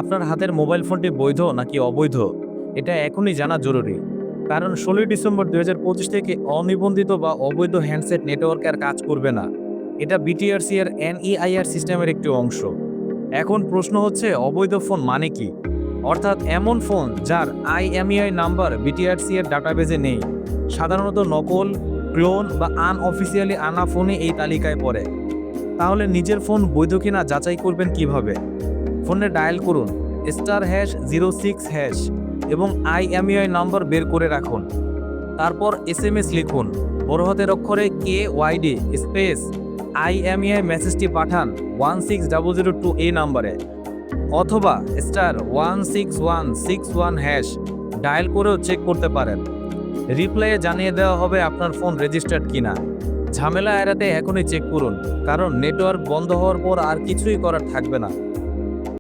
আপনার হাতের মোবাইল ফোনটি বৈধ নাকি অবৈধ এটা এখনই জানা জরুরি। কারণ 16 ডিসেম্বর 2025 থেকে অনিবন্ধিত বা অবৈধ হ্যান্ডসেট নেটওয়ার্ক আর কাজ করবে না। এটা বিটিআরসি এর এনইআইআর সিস্টেমের একটি অংশ। এখন প্রশ্ন হচ্ছে অবৈধ ফোন মানে কি? অর্থাৎ এমন ফোন যার আইএমইআই নাম্বার বিটিআরসি এর ডাটাবেজে নেই। সাধারণত নকল, ক্লোন বা আনঅফিসিয়ালি আনা ফোনে এই তালিকায় পড়ে। তাহলে নিজের ফোন বৈধ কিনা যাচাই করবেন কিভাবে? ফোনে ডায়াল করুন *06# এবং আইএমইআই নম্বর বের করে রাখুন। তারপর এসএমএস লিখুন বড় হাতের অক্ষরে KYD স্পেস আইএমইআই মেসেজটি পাঠান 16002 এই নাম্বারে, অথবা *16161# ডায়াল করেও চেক করতে পারেন। রিপ্লাইয়ে জানিয়ে দেওয়া হবে আপনার ফোন রেজিস্টার্ড কিনা। ঝামেলা এড়াতে এখনই চেক করুন, কারণ নেটওয়ার্ক বন্ধ হওয়ার পর আর কিছুই করার থাকবে না।